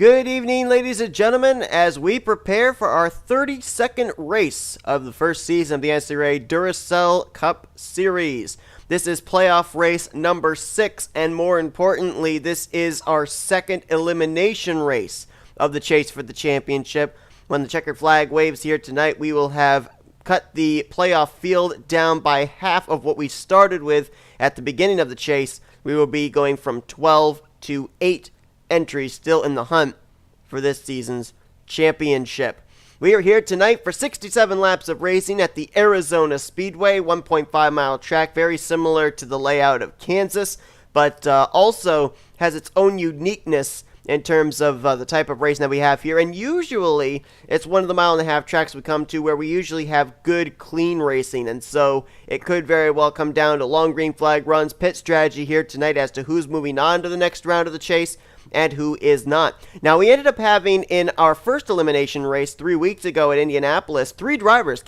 Good evening, ladies and gentlemen, as we prepare for our 32nd race of the first season of the NNSCRA Duracell Cup Series. This is playoff race number 6, and more importantly, this is our second elimination race of the chase for the championship. When the checkered flag waves here tonight, we will have cut the playoff field down by half of what we started with at the beginning of the chase. We will be going from 12 to 8 entries still in the hunt for this season's championship. We are here tonight for 67 laps of racing at the Arizona Speedway, 1.5 mile track, very similar to the layout of Kansas, but also has its own uniqueness in terms of the type of racing that we have here. And usually it's one of the mile-and-a-half tracks we come to where we usually have good, clean racing, and so it could very well come down to long green flag runs, pit strategy here tonight as to who's moving on to the next round of the chase and who is not. Now, we ended up having in our first elimination race 3 weeks ago at Indianapolis, two drivers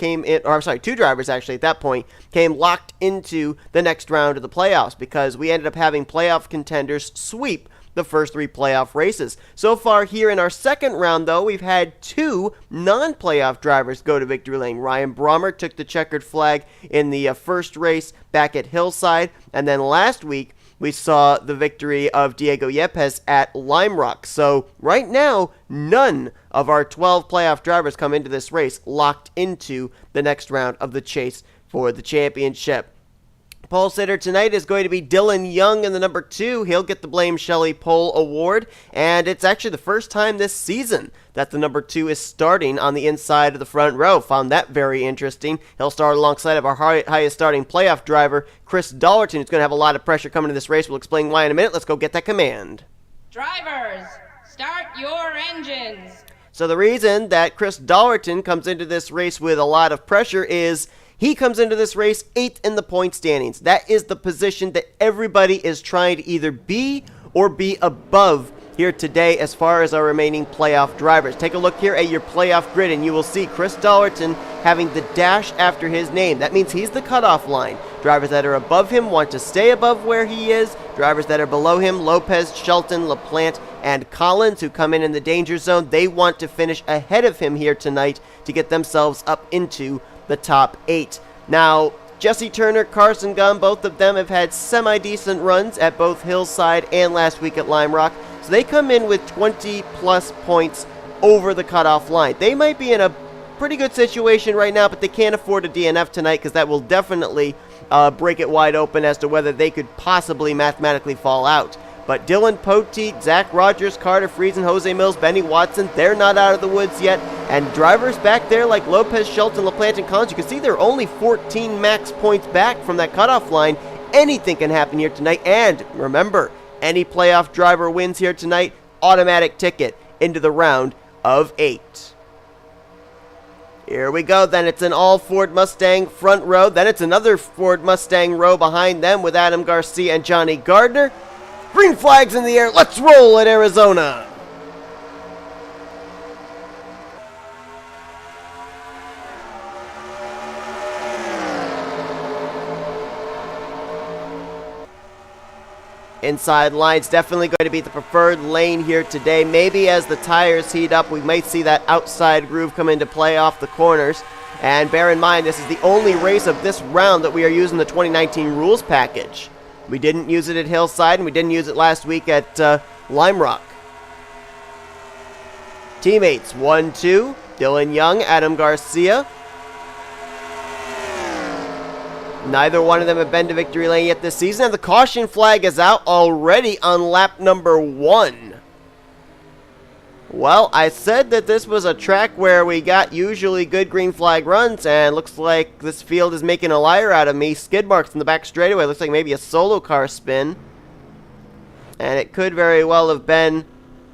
actually at that point, came locked into the next round of the playoffs because we ended up having playoff contenders sweep the first 3 playoff races. So far here in our second round, though, we've had 2 non-playoff drivers go to victory lane. R Brommer took the checkered flag in the first race back at Hillside, and then last week we saw the victory of J Yepez at Lime Rock. So right now, none of our 12 playoff drivers come into this race locked into the next round of the chase for the championship. Pole sitter tonight is going to be Dylan Young in the number 2. He'll get the Blame Shelly Pole Award, and it's actually the first time this season that the number 2 is starting on the inside of the front row. Found that very interesting. He'll start alongside of our highest starting playoff driver, C Dollerton, who's going to have a lot of pressure coming to this race. We'll explain why in a minute. Let's go get that command. Drivers, start your engines. So the reason that C Dollerton comes into this race with a lot of pressure is he comes into this race 8th in the point standings. That is the position that everybody is trying to either be or be above here today as far as our remaining playoff drivers. Take a look here at your playoff grid and you will see C Dollerton having the dash after his name. That means he's the cutoff line. Drivers that are above him want to stay above where he is. Drivers that are below him, Lopez, Shelton, LaPlante, and Collins, who come in the danger zone, they want to finish ahead of him here tonight to get themselves up into the top 8. Now, Jesse Turner, Carson Gunn, both of them have had semi-decent runs at both Hillside and last week at Lime Rock, so they come in with 20-plus points over the cutoff line. They might be in a pretty good situation right now, but they can't afford a DNF tonight because that will definitely break it wide open as to whether they could possibly mathematically fall out. But Dylan Poteet, Zach Rogers, Carter Friesen, J Millz, Benny Watson, they're not out of the woods yet. And drivers back there like Lopez, Shelton, LaPlante, and Collins, you can see they're only 14 max points back from that cutoff line. Anything can happen here tonight. And remember, any playoff driver wins here tonight, automatic ticket into the round of 8. Here we go, then it's an all Ford Mustang front row. Then it's another Ford Mustang row behind them with R Garcia and J Gardner. Green flags in the air. Let's roll at Arizona. Inside line's definitely going to be the preferred lane here today. Maybe as the tires heat up, we might see that outside groove come into play off the corners. And bear in mind, this is the only race of this round that we are using the 2019 rules package. We didn't use it at Hillside, and we didn't use it last week at Lime Rock. Teammates, 1-2, Dylan Young, R Garcia. Neither one of them have been to victory lane yet this season, and the caution flag is out already on lap number 1. Well, I said that this was a track where we got usually good green flag runs, and looks like this field is making a liar out of me. Skid marks in the back straightaway. Looks like maybe a solo car spin. And it could very well have been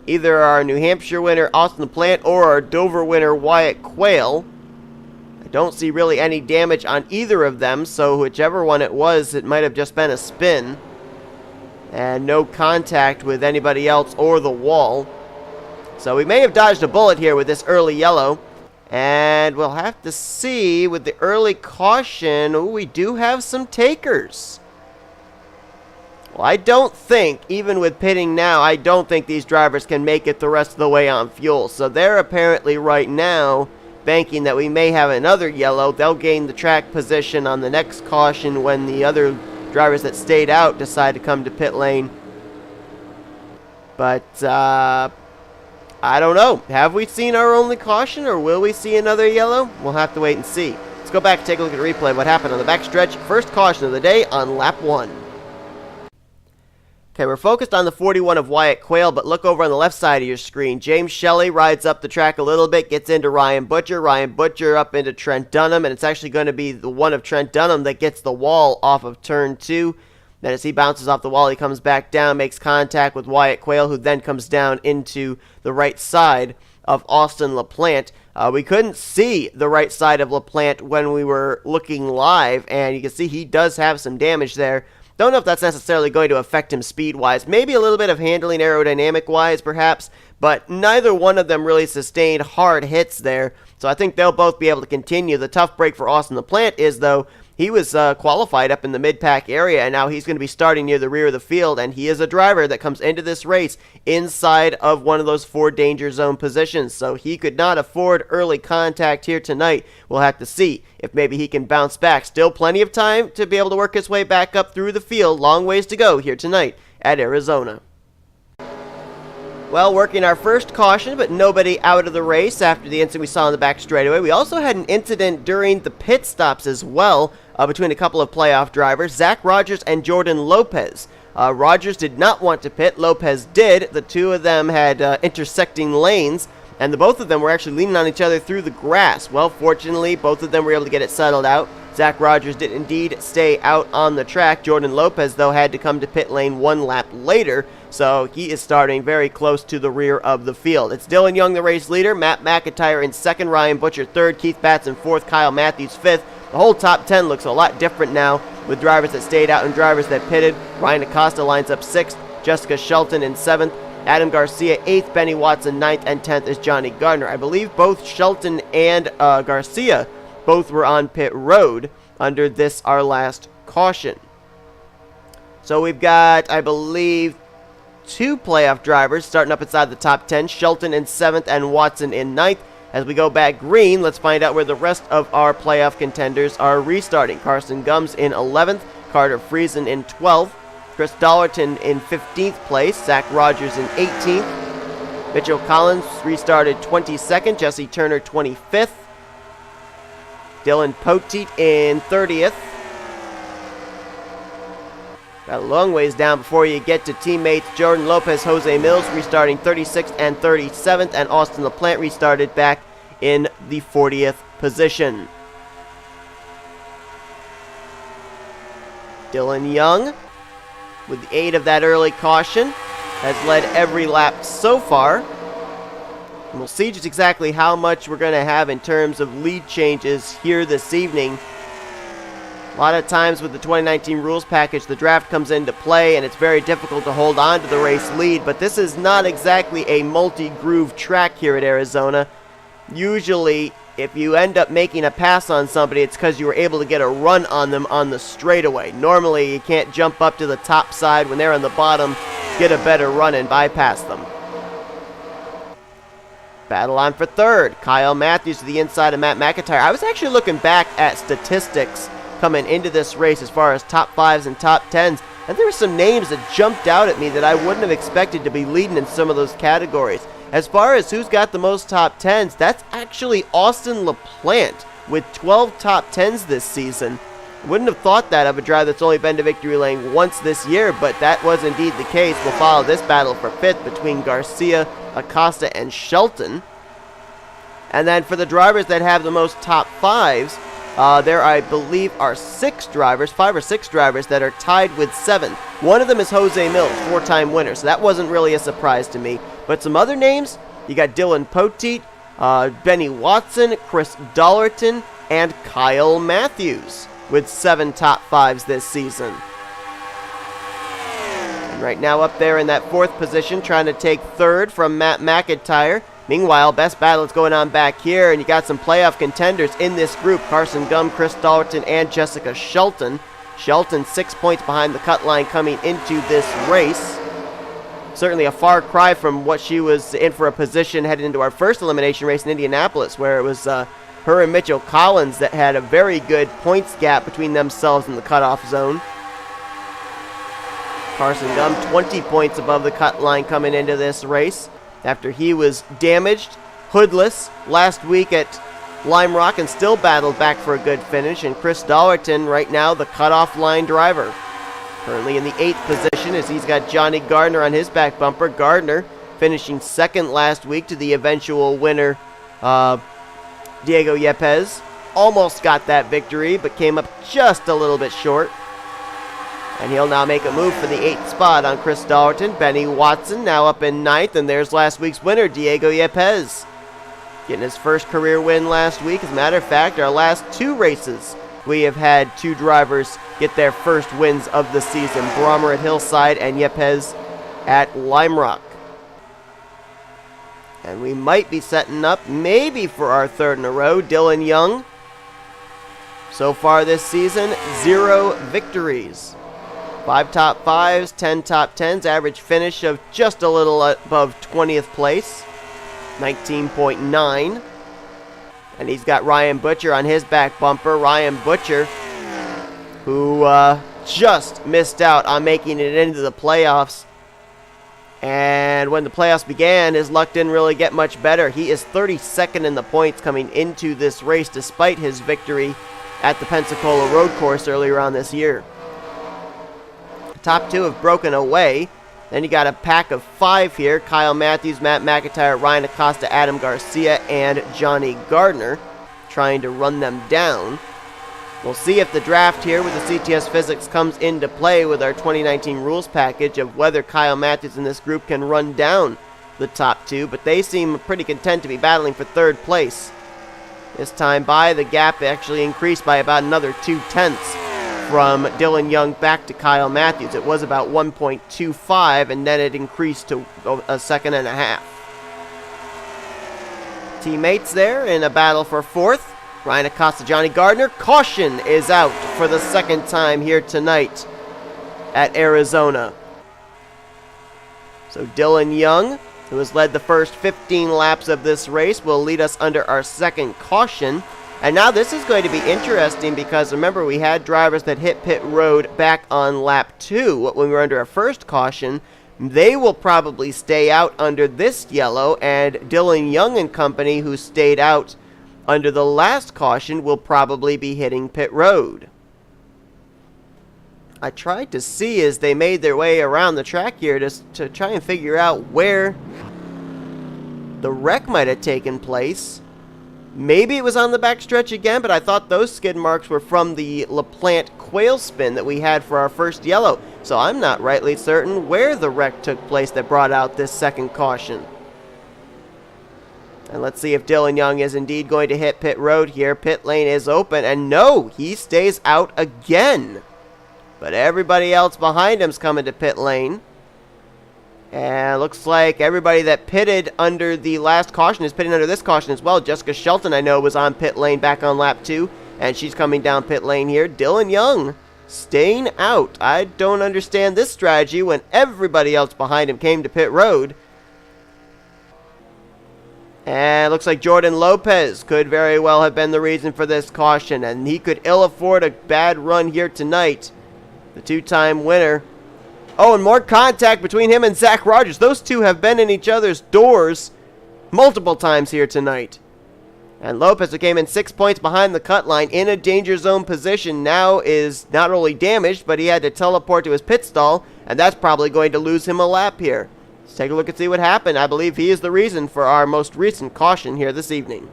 either our New Hampshire winner, Austin LaPlante, or our Dover winner, Wyatt Quail. I don't see really any damage on either of them, so whichever one it was, it might have just been a spin. And no contact with anybody else or the wall. So we may have dodged a bullet here with this early yellow. And we'll have to see with the early caution. Ooh, we do have some takers. Well, I don't think, even with pitting now, I don't think these drivers can make it the rest of the way on fuel. So they're apparently right now banking that we may have another yellow. They'll gain the track position on the next caution when the other drivers that stayed out decide to come to pit lane. But, I don't know. Have we seen our only caution, or will we see another yellow? We'll have to wait and see. Let's go back and take a look at the replay of what happened on the backstretch. First caution of the day on lap 1. Okay, we're focused on the 41 of Wyatt Quail, but look over on the left side of your screen. J Shelly rides up the track a little bit, gets into Ryan Butcher. Ryan Butcher up into Trent Dunham, and it's actually going to be the one of Trent Dunham that gets the wall off of turn 2. Then as he bounces off the wall, he comes back down, makes contact with Wyatt Quail, who then comes down into the right side of Austin LaPlante. We couldn't see the right side of LaPlante when we were looking live, and you can see he does have some damage there. Don't know if that's necessarily going to affect him speed-wise. Maybe a little bit of handling aerodynamic-wise, perhaps, but neither one of them really sustained hard hits there, so I think they'll both be able to continue. The tough break for Austin LaPlante is, though, he was qualified up in the mid-pack area, and now he's going to be starting near the rear of the field, and he is a driver that comes into this race inside of one of those 4 danger zone positions, so he could not afford early contact here tonight. We'll have to see if maybe he can bounce back. Still plenty of time to be able to work his way back up through the field. Long ways to go here tonight at Arizona. Well, working our first caution, but nobody out of the race after the incident we saw in the back straightaway. We also had an incident during the pit stops as well between a couple of playoff drivers, Zach Rogers and Jordan Lopez. Rogers did not want to pit. Lopez did. The two of them had intersecting lanes, and the both of them were actually leaning on each other through the grass. Well, fortunately, both of them were able to get it settled out. Zach Rogers did indeed stay out on the track. Jordan Lopez, though, had to come to pit lane 1 lap later, so he is starting very close to the rear of the field. It's Dylan Young, the race leader, Matt McIntire in 2nd, Ryan Butcher 3rd, Keith Batson 4th, Kyle Matthews 5th. The whole top 10 looks a lot different now with drivers that stayed out and drivers that pitted. Ryan Acosta lines up 6th, J Shelton in 7th, Adam Garcia 8th, Benny Watson 9th, and 10th is J Gardner. I believe both Shelton and Garcia both were on pit road under this, our last caution. So we've got, I believe, 2 playoff drivers starting up inside the top 10, Shelton in 7th and Watson in 9th. As we go back green, let's find out where the rest of our playoff contenders are restarting. Carson Gums in 11th, Carter Friesen in 12th, Chris Dollerton in 15th place, Zach Rogers in 18th, Mitchell Collins restarted 22nd, Jesse Turner 25th, Dylan Poteet in 30th. Got a long ways down before you get to teammates Jordan Lopez, J Millz restarting 36th and 37th, and Austin LaPlante restarted back in the 40th position. Dylan Young, with the aid of that early caution, has led every lap so far. And we'll see just exactly how much we're going to have in terms of lead changes here this evening. A lot of times with the 2019 rules package, the draft comes into play and it's very difficult to hold on to the race lead, but this is not exactly a multi-groove track here at Arizona. Usually, if you end up making a pass on somebody, it's because you were able to get a run on them on the straightaway. Normally, you can't jump up to the top side when they're on the bottom, get a better run and bypass them. Battle on for 3rd. Kyle Matthews to the inside of Matt McIntire. I was actually looking back at statistics coming into this race as far as top 5s and top 10s, and there were some names that jumped out at me that I wouldn't have expected to be leading in some of those categories. As far as who's got the most top 10s, that's actually Austin LaPlante with 12 top 10s this season. Wouldn't have thought that of a driver that's only been to victory lane once this year, but that was indeed the case. We'll follow this battle for 5th between Garcia, Acosta, and Shelton. And then for the drivers that have the most top 5s, there, I believe, are 5 or 6 drivers that are tied with 7. One of them is J Millz, 4-time winner, so that wasn't really a surprise to me. But some other names, you got Dylan Poteet, Benny Watson, Chris Dollerton, and Kyle Matthews with 7 top 5s this season. And right now up there in that 4th position, trying to take 3rd from Matt McIntire. Meanwhile, best battle is going on back here, and you got some playoff contenders in this group. Carson Gum, Chris Dollerton, and J Shelton. Shelton 6 points behind the cut line coming into this race. Certainly a far cry from what she was in for a position heading into our first elimination race in Indianapolis, where it was her and Mitchell Collins that had a very good points gap between themselves and the cutoff zone. Carson Gum 20 points above the cut line coming into this race after he was damaged, hoodless, last week at Lime Rock and still battled back for a good finish. And Chris Dollerton right now the cutoff line driver. Currently in the 8th position as he's got Johnny Gardner on his back bumper. Gardner finishing second last week to the eventual winner, Diego Yepez. Almost got that victory, but came up just a little bit short. And he'll now make a move for the 8th spot on Chris Dollerton. Benny Watson now up in 9th, and there's last week's winner, Diego Yepez. Getting his first career win last week. As a matter of fact, our last 2 races, we have had 2 drivers get their first wins of the season. Brommer at Hillside and Yepez at Lime Rock. And we might be setting up maybe for our 3rd in a row. Dylan Young. So far this season, 0 victories. 5 top 5s, 10 top 10s, average finish of just a little above 20th place, 19.9. And he's got Ryan Butcher on his back bumper. Ryan Butcher, who just missed out on making it into the playoffs. And when the playoffs began, his luck didn't really get much better. He is 32nd in the points coming into this race, despite his victory at the Pensacola Road Course earlier on this year. Top 2 have broken away. Then you got a pack of 5 here. Kyle Matthews, Matt McIntire, Ryan Acosta, Adam Garcia, and Johnny Gardner trying to run them down. We'll see if the draft here with the CTS Physics comes into play with our 2019 rules package of whether Kyle Matthews and this group can run down the top 2, but they seem pretty content to be battling for 3rd place. This time by, the gap actually increased by about another 2/10 from Dylan Young back to Kyle Matthews. It was about 1.25, and then it increased to a second and a half. Teammates there in a battle for 4th. Ryan Acosta, Johnny Gardner. Caution is out for the 2nd time here tonight at Arizona. So Dylan Young, who has led the first 15 laps of this race, will lead us under our 2nd caution. And now this is going to be interesting because remember we had drivers that hit pit road back on lap 2 when we were under our 1st caution. They will probably stay out under this yellow, and Dylan Young and company, who stayed out under the last caution, will probably be hitting pit road. I tried to see as they made their way around the track here to try and figure out where the wreck might have taken place. Maybe it was on the backstretch again, but I thought those skid marks were from the LaPlante quail spin that we had for our first yellow. So I'm not rightly certain where the wreck took place that brought out this 2nd caution. And let's see if Dylan Young is indeed going to hit pit road here. Pit lane is open, and no, he stays out again. But everybody else behind him's coming to pit lane. And looks like everybody that pitted under the last caution is pitting under this caution as well. Jessica Shelton, I know, was on pit lane back on lap 2, and she's coming down pit lane here. Dylan Young staying out. I don't understand this strategy when everybody else behind him came to pit road. And looks like Jordan Lopez could very well have been the reason for this caution, and he could ill afford a bad run here tonight. The 2-time winner. Oh, and more contact between him and Zach Rogers. Those two have been in each other's doors multiple times here tonight. And Lopez, who came in 6 points behind the cut line in a danger zone position, now is not only damaged, but he had to teleport to his pit stall, and that's probably going to lose him a lap here. Let's take a look and see what happened. I believe he is the reason for our most recent caution here this evening.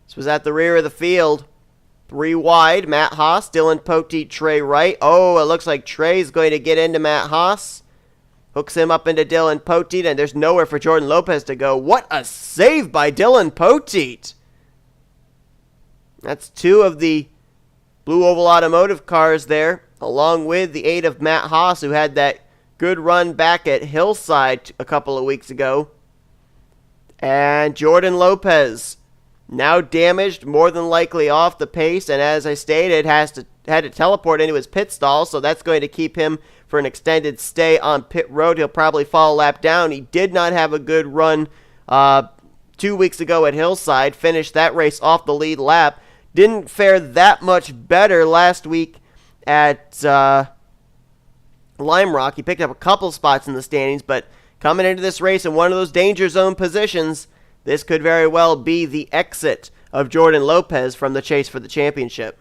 This was at the rear of the field. 3 wide, Matt Haas, Dylan Poteet, Trey Wright. Oh, it looks like Trey's going to get into Matt Haas. Hooks him up into Dylan Poteet, and there's nowhere for Jordan Lopez to go. What a save by Dylan Poteet. That's 2 of the Blue Oval Automotive cars there, along with the 8 of Matt Haas, who had that good run back at Hillside a couple of weeks ago. And Jordan Lopez now damaged, more than likely off the pace, and as I stated, had to teleport into his pit stall, so that's going to keep him for an extended stay on pit road. He'll probably fall a lap down. He did not have a good run 2 weeks ago at Hillside, finished that race off the lead lap. Didn't fare that much better last week at Lime Rock. He picked up a couple spots in the standings, but coming into this race in one of those danger zone positions, this could very well be the exit of Jordan Lopez from the chase for the championship.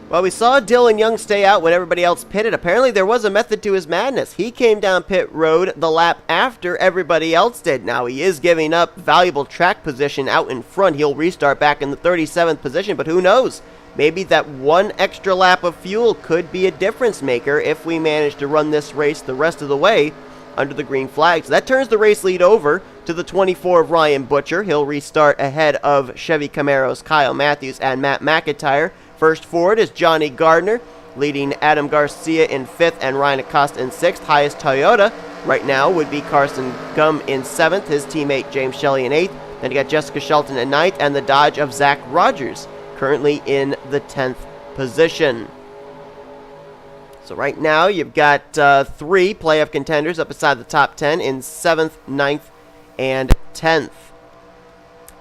Well, we saw Dylan Young stay out when everybody else pitted. Apparently there was a method to his madness. He came down pit road the lap after everybody else did. Now, he is giving up valuable track position out in front. He'll restart back in the 37th position, but who knows? Maybe that one extra lap of fuel could be a difference maker if we manage to run this race the rest of the way under the green flag. So that turns the race lead over to the 24 of Ryan Butcher. He'll restart ahead of Chevy Camaro's Kyle Matthews and Matt McIntire. First forward is J Gardner, leading Adam Garcia in 5th and Ryan Acosta in 6th. Highest Toyota right now would be Carson Gum in 7th, his teammate J Shelly in 8th. Then you got Jessica Shelton in 9th, and the Dodge of Zach Rogers currently in the 10th position. So right now you've got 3 playoff contenders up beside the top 10 in 7th, 9th, and 10th.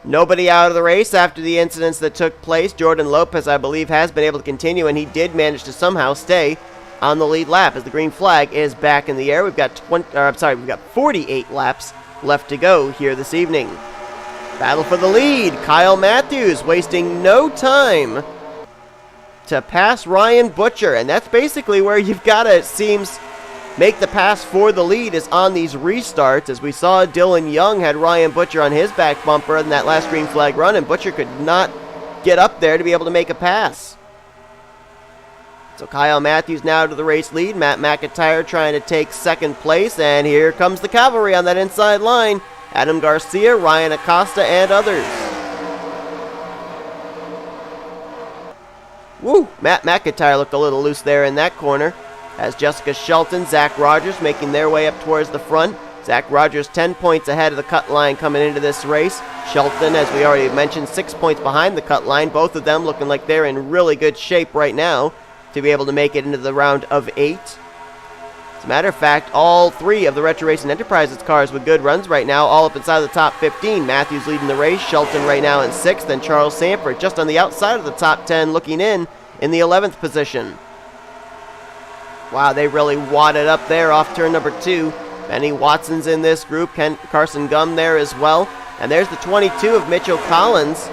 Nobody out of the race after the incidents that took place. Jordan Lopez, I believe, has been able to continue, and he did manage to somehow stay on the lead lap as the green flag is back in the air. We've got 48 laps left to go here this evening. Battle for the lead. Kyle Matthews wasting no time to pass Ryan Butcher, and that's basically where you've got to, it seems, make the pass for the lead is on these restarts. As we saw, Dylan Young had Ryan Butcher on his back bumper in that last green flag run, and Butcher could not get up there to be able to make a pass. So Kyle Matthews now to the race lead. Matt McIntire trying to take second place, and here comes the cavalry on that inside line. Adam Garcia, Ryan Acosta, and others. Woo! Matt McIntire looked a little loose there in that corner. As Jessica Shelton, Zach Rogers making their way up towards the front. Zach Rogers 10 points ahead of the cut line coming into this race. Shelton, as we already mentioned, 6 points behind the cut line. Both of them looking like they're in really good shape right now to be able to make it into the round of 8. As a matter of fact, all 3 of the Retro Racing Enterprises cars with good runs right now, all up inside the top 15. Matthews leading the race, Shelton right now in 6th, and Charles Sandfer just on the outside of the top 10 looking in the 11th position. Wow, they really wadded up there off turn number 2. Benny Watson's in this group, Carson Gum there as well. And there's the 22 of Mitchell Collins.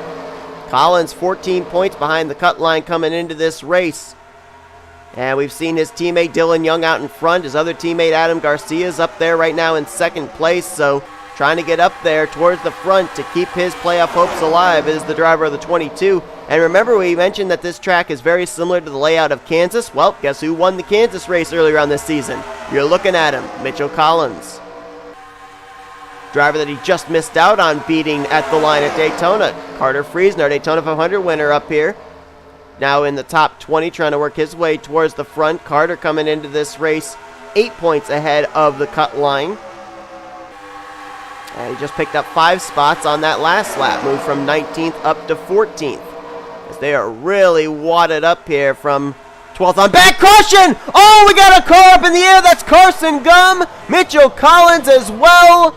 Collins 14 points behind the cut line coming into this race. And we've seen his teammate Dylan Young out in front. His other teammate Adam Garcia is up there right now in 2nd place. So trying to get up there towards the front to keep his playoff hopes alive is the driver of the 22. And remember, we mentioned that this track is very similar to the layout of Kansas. Well, guess who won the Kansas race earlier on this season? You're looking at him, Mitchell Collins. Driver that he just missed out on beating at the line at Daytona. Carter Friesen, our Daytona 500 winner up here. Now in the top 20, trying to work his way towards the front. Carter coming into this race 8 points ahead of the cut line. And he just picked up 5 spots on that last lap. Moved from 19th up to 14th. As they are really wadded up here from 12th on. Back caution! Oh, we got a car up in the air. That's Carson Gum. Mitchell Collins as well.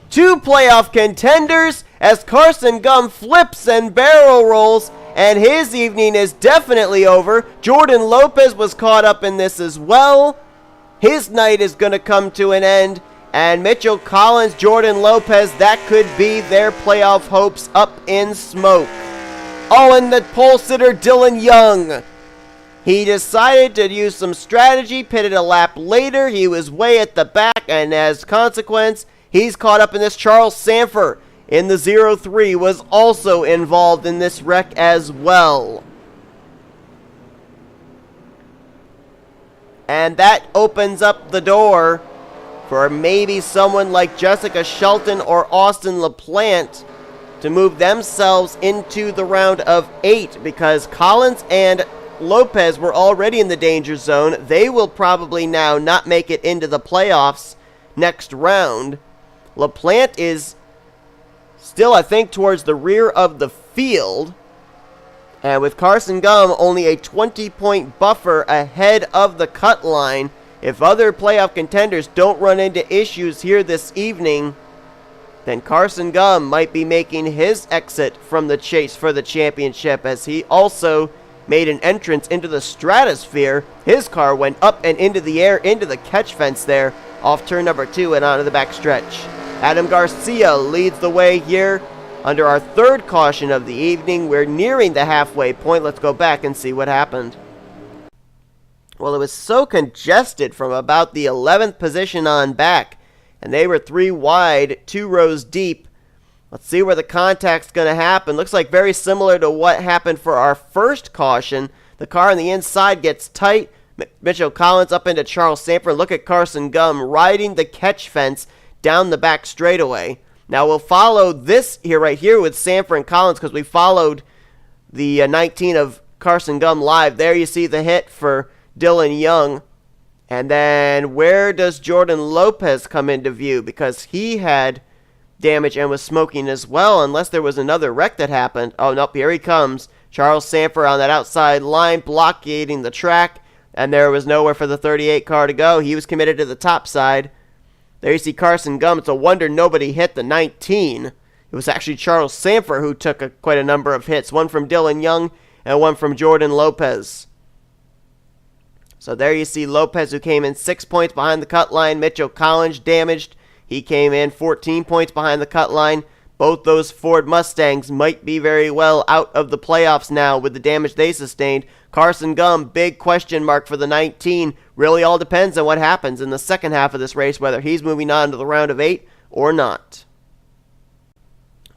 2 playoff contenders as Carson Gum flips and barrel rolls. And his evening is definitely over. Jordan Lopez was caught up in this as well. His night is going to come to an end. And Mitchell Collins, Jordan Lopez, that could be their playoff hopes up in smoke. Oh, and the pole sitter Dylan Young. He decided to use some strategy, pitted a lap later. He was way at the back, and as a consequence, he's caught up in this. Charles Sandfer in the 0-3 was also involved in this wreck as well. And that opens up the door for maybe someone like Jessica Shelton or Austin LaPlante to move themselves into the round of 8, because Collins and Lopez were already in the danger zone. They will probably now not make it into the playoffs next round. LaPlante is still, I think, towards the rear of the field. And with Carson Gum only a 20-point buffer ahead of the cut line, if other playoff contenders don't run into issues here this evening, then Carson Gum might be making his exit from the chase for the championship, as he also made an entrance into the stratosphere. His car went up and into the air, into the catch fence there, off turn number 2 and onto the back stretch. Adam Garcia leads the way here under our third caution of the evening. We're nearing the halfway point. Let's go back and see what happened. Well, it was so congested from about the 11th position on back, and they were 3 wide, 2 rows deep. Let's see where the contact's going to happen. Looks like very similar to what happened for our first caution. The car on the inside gets tight. Mitchell Collins up into Charles Sandfer. Look at Carson Gum riding the catch fence down the back straightaway. Now we'll follow this here right here with Sandfer and Collins, because we followed the 19 of Carson Gum live. There you see the hit for Dylan Young. And then where does Jordan Lopez come into view? Because he had damage and was smoking as well, unless there was another wreck that happened. Oh, nope, here he comes. Charles Sandfer on that outside line, blockading the track. And there was nowhere for the 38 car to go. He was committed to the top side. There you see Carson Gum. It's a wonder nobody hit the 19. It was actually Charles Sandfer who took quite a number of hits. One from Dylan Young and one from Jordan Lopez. So there you see Lopez, who came in 6 points behind the cut line. Mitchell Collins damaged. He came in 14 points behind the cut line. Both those Ford Mustangs might be very well out of the playoffs now with the damage they sustained. Carson Gum, big question mark for the 19. Really all depends on what happens in the second half of this race, whether he's moving on to the round of 8 or not.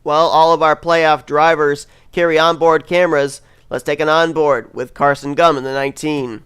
Well, all of our playoff drivers carry onboard cameras. Let's take an onboard with Carson Gum in the 19.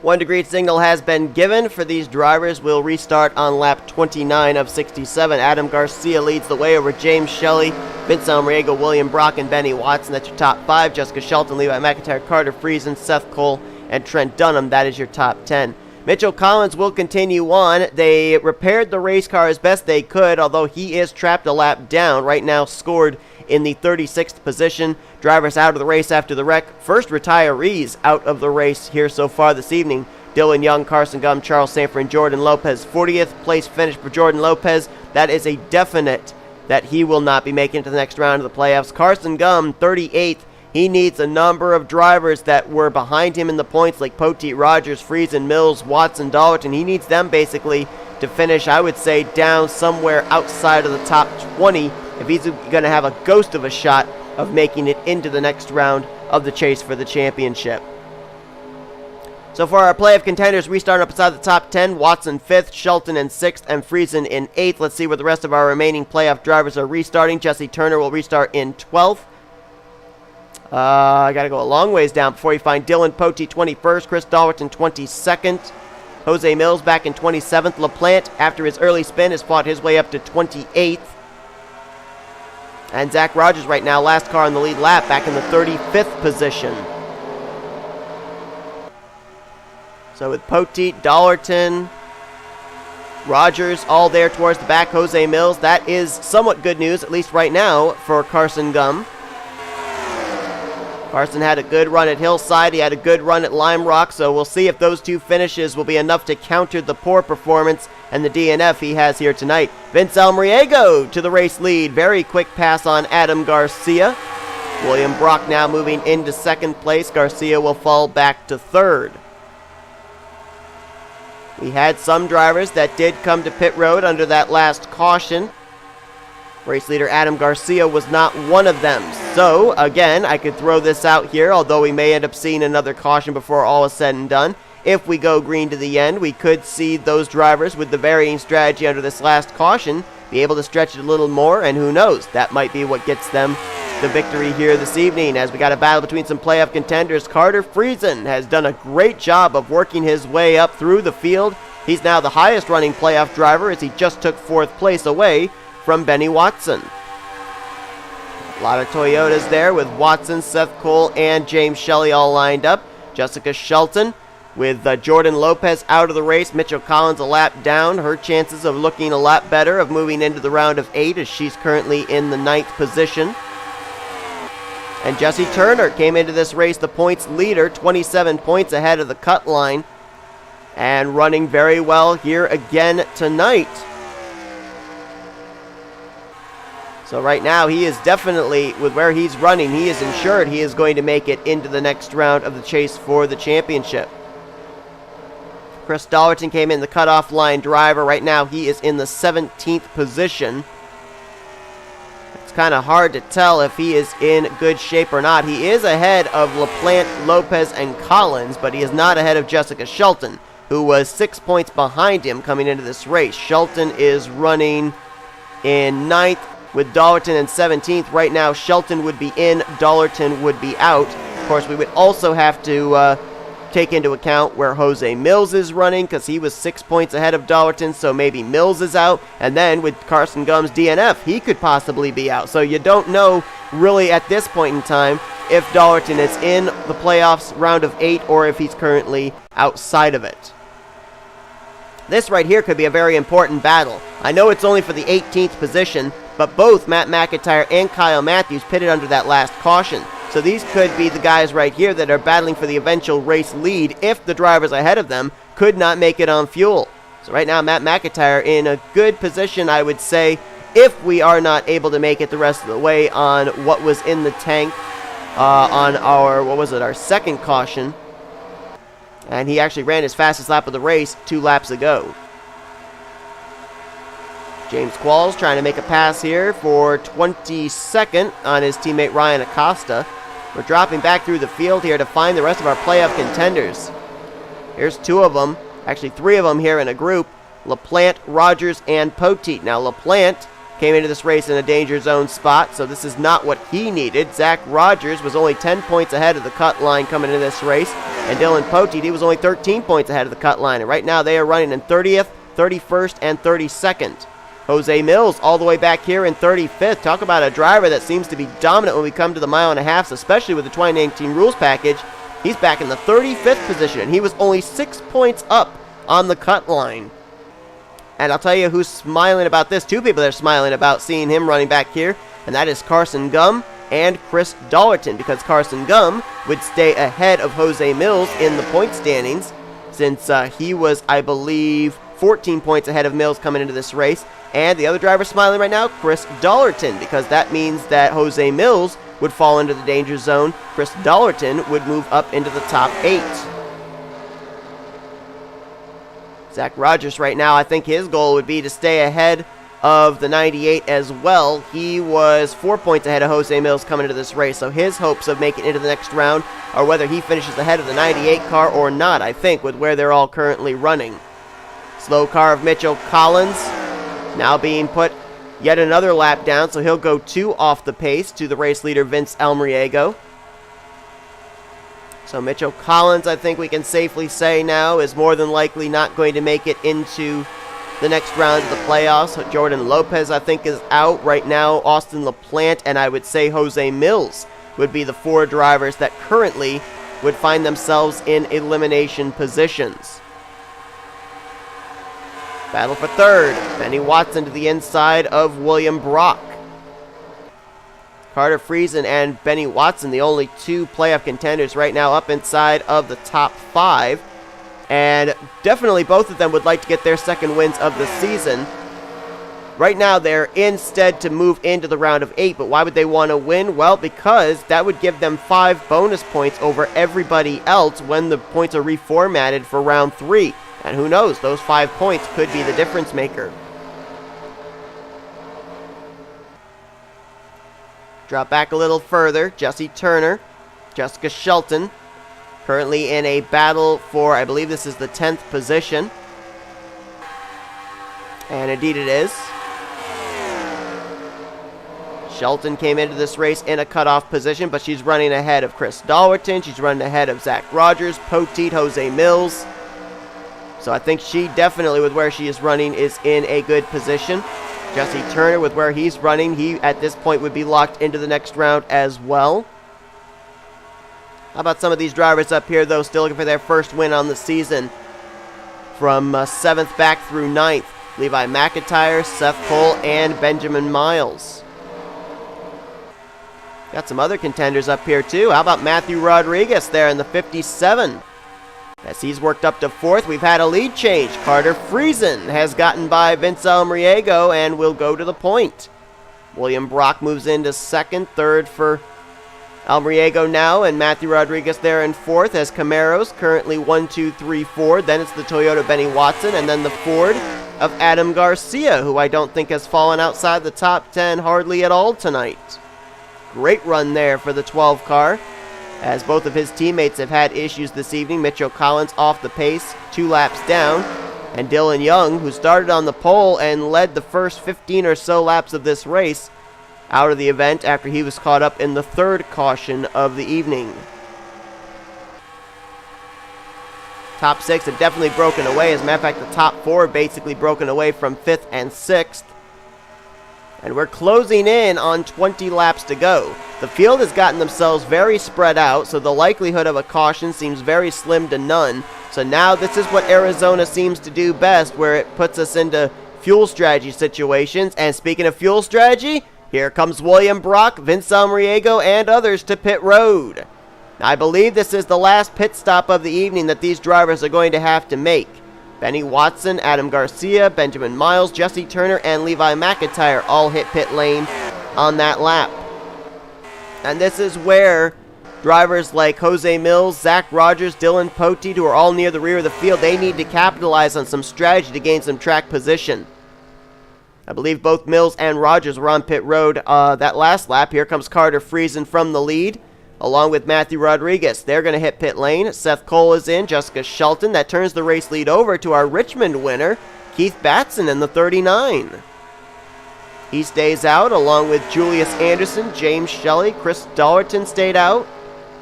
One degree signal has been given for these drivers. We'll restart on lap 29 of 67. Adam Garcia leads the way over J Shelly, Vince Almariego, William Brock, and Benny Watson. That's your top 5. Jessica Shelton, Levi McIntire, Carter Friesen, Seth Cole, and Trent Dunham. That is your top 10. Mitchell Collins will continue on. They repaired the race car as best they could, although he is trapped a lap down. Right now scored in the 36th position. Drivers out of the race after the wreck. First retirees out of the race here so far this evening. Dylan Young, Carson Gum, Charles Sandfer, and Jordan Lopez. 40th place finish for Jordan Lopez. That is a definite that he will not be making it to the next round of the playoffs. Carson Gum, 38th. He needs a number of drivers that were behind him in the points, like Poteet, Rogers, Friesen, Millz, Watson, Dollerton. He needs them basically to finish, I would say, down somewhere outside of the top 20 if he's going to have a ghost of a shot of making it into the next round of the chase for the championship. So for our playoff contenders, we start up inside the top 10. Watson 5th, Shelton in 6th, and Friesen in 8th. Let's see where the rest of our remaining playoff drivers are restarting. Jesse Turner will restart in 12th. I got to go a long ways down before you find Dylan Poteet 21st, Chris Dollerton 22nd, Jose Millz back in 27th. LaPlante, after his early spin, has fought his way up to 28th. And Zach Rogers right now, last car on the lead lap, back in the 35th position. So with Poteet, Dollerton, Rogers all there towards the back, Jose Millz, that is somewhat good news, at least right now, for Carson Gum. Carson had a good run at Hillside. He had a good run at Lime Rock, so we'll see if those two finishes will be enough to counter the poor performance and the DNF he has here tonight. Vince Almariego to the race lead. Very quick pass on Adam Garcia. William Brock now moving into second place. Garcia will fall back to third. We had some drivers that did come to pit road under that last caution. Race leader Adam Garcia was not one of them. So, again, I could throw this out here, although we may end up seeing another caution before all is said and done. If we go green to the end, we could see those drivers with the varying strategy under this last caution be able to stretch it a little more, and who knows, that might be what gets them the victory here this evening, as we got a battle between some playoff contenders. Carter Friesen has done a great job of working his way up through the field. He's now the highest running playoff driver, as he just took 4th place away from Benny Watson. A lot of Toyotas there with Watson, Seth Cole, and James Shelly all lined up. Jessica Shelton with Jordan Lopez out of the race. Mitchell Collins a lap down. Her chances of looking a lot better, of moving into the round of 8, as she's currently in the 9th position. And Jessie Turner came into this race the points leader, 27 points ahead of the cut line, and running very well here again tonight. So right now, he is definitely, with where he's running, he is ensured he is going to make it into the next round of the chase for the championship. Chris Dollerton came in the cutoff line driver. Right now, he is in the 17th position. It's kind of hard to tell if he is in good shape or not. He is ahead of LaPlante, Lopez, and Collins, but he is not ahead of Jessica Shelton, who was 6 points behind him coming into this race. Shelton is running in 9th with Dollerton in 17th. Right now, Shelton would be in, Dollerton would be out. Of course, we would also have to take into account where J Millz is running, because he was 6 points ahead of Dollerton, so maybe Millz is out. And then with Carson Gumb's DNF, he could possibly be out. So you don't know really at this point in time if Dollerton is in the playoffs round of 8 or if he's currently outside of it. This right here could be a very important battle. I know it's only for the 18th position, but both Matt McIntire and Kyle Matthews pitted under that last caution. So these could be the guys right here that are battling for the eventual race lead if the drivers ahead of them could not make it on fuel. So right now, Matt McIntire in a good position, I would say, if we are not able to make it the rest of the way on what was in the tank on our second caution. And he actually ran his fastest lap of the race 2 laps ago. J Qualls trying to make a pass here for 22nd on his teammate Ryan Acosta. We're dropping back through the field here to find the rest of our playoff contenders. Here's 2 of them, actually 3 of them here in a group, LaPlante, Rogers, and Poteet. Now LaPlante came into this race in a danger zone spot, so this is not what he needed. Zach Rogers was only 10 points ahead of the cut line coming into this race, and Dylan Poteet, he was only 13 points ahead of the cut line, and right now they are running in 30th, 31st, and 32nd. J Millz all the way back here in 35th. Talk about a driver that seems to be dominant when we come to the mile and a half, especially with the 2019 rules package. He's back in the 35th position, and he was only 6 points up on the cut line. And I'll tell you who's smiling about this. 2 people that are smiling about seeing him running back here, and that is Carson Gum and Chris Dollerton, because Carson Gum would stay ahead of J Millz in the point standings, since he was, I believe, 14 points ahead of Millz coming into this race. And the other driver smiling right now, Chris Dollerton, because that means that J Millz would fall into the danger zone. Chris Dollerton would move up into the top 8. Zach Rogers right now, I think his goal would be to stay ahead of the 98 as well. He was 4 points ahead of J Millz coming into this race, so his hopes of making it into the next round are whether he finishes ahead of the 98 car or not, I think, with where they're all currently running. Slow car of Mitchell Collins now being put yet another lap down, so he'll go 2 off the pace to the race leader V Almariego. So Mitchell Collins, I think we can safely say now, is more than likely not going to make it into the next round of the playoffs. Jordan Lopez, I think, is out right now. Austin LaPlante, and I would say J Millz would be the 4 drivers that currently would find themselves in elimination positions. Battle for 3rd. Benny Watson to the inside of William Brock. Carter Friesen and Benny Watson, the only 2 playoff contenders right now up inside of the top 5. And definitely both of them would like to get their second wins of the season. Right now they're instead to move into the round of 8, but why would they want to win? Well, because that would give them 5 bonus points over everybody else when the points are reformatted for round 3. And who knows, those 5 points could be the difference maker. Drop back a little further. Jessie Turner, Jessica Shelton, currently in a battle for, I believe this is the 10th position. And indeed it is. Shelton came into this race in a cutoff position, but she's running ahead of C Dollerton. She's running ahead of Zach Rogers, Poteet, J Millz. So I think she definitely, with where she is running, is in a good position. Jesse Turner, with where he's running, he at this point would be locked into the next round as well. How about some of these drivers up here, though, still looking for their first win on the season? From 7th back through 9th, Levi McIntire, Seth Cole, and Benjamin Miles. Got some other contenders up here, too. How about Matthew Rodriguez there in the 57? As he's worked up to 4th, we've had a lead change. Carter Friesen has gotten by Vince Almariego and will go to the point. William Brock moves into 2nd, 3rd for Almariego now, and Matthew Rodriguez there in 4th as Camaros, currently 1, 2, 3, 4. Then it's the Toyota Benny Watson, and then the Ford of Adam Garcia, who I don't think has fallen outside the top 10 hardly at all tonight. Great run there for the 12 car, as both of his teammates have had issues this evening. Mitchell Collins off the pace, 2 laps down, and Dylan Young, who started on the pole and led the first 15 or so laps of this race, out of the event after he was caught up in the 3rd caution of the evening. Top 6 have definitely broken away. As a matter of fact, the top 4 basically broken away from 5th and 6th. And we're closing in on 20 laps to go. The field has gotten themselves very spread out, so the likelihood of a caution seems very slim to none. So now this is what Arizona seems to do best, where it puts us into fuel strategy situations. And speaking of fuel strategy, here comes William Brock, Vince Almariego, and others to pit road. I believe this is the last pit stop of the evening that these drivers are going to have to make. Benny Watson, Adam Garcia, Benjamin Miles, Jesse Turner, and Levi McIntire all hit pit lane on that lap. And this is where drivers like J Millz, Zach Rogers, Dylan Poteet, who are all near the rear of the field, they need to capitalize on some strategy to gain some track position. I believe both Millz and Rogers were on pit road that last lap. Here comes Carter Friesen from the lead, along with Matthew Rodriguez. They're going to hit pit lane. Seth Cole is in. Jessica Shelton. That turns the race lead over to our Richmond winner, Keith Batson, in the 39. He stays out, along with Julius Anderson, J Shelly, C Dollerton stayed out.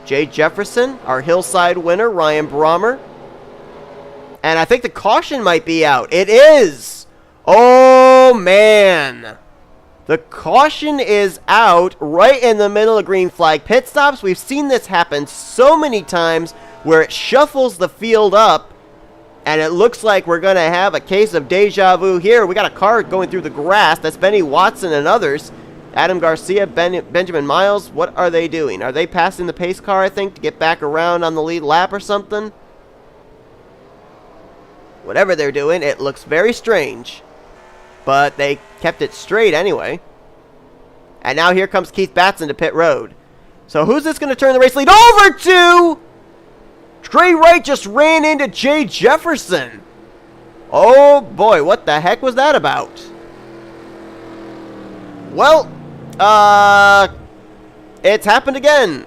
J Jefferson, our Hillside winner, R Brommer. And I think the caution might be out. It is! Oh, man. The caution is out right in the middle of green flag pit stops. We've seen this happen so many times where it shuffles the field up, and it looks like we're going to have a case of deja vu here. We got a car going through the grass. That's Benny Watson and others. Adam Garcia, Benjamin Miles, what are they doing? Are they passing the pace car, I think, to get back around on the lead lap or something? Whatever they're doing, it looks very strange. But they kept it straight anyway. And now here comes Keith Batson to pit road. So who's this going to turn the race lead over to? T Wright just ran into J Jefferson. Oh boy, what the heck was that about? Well, it's happened again.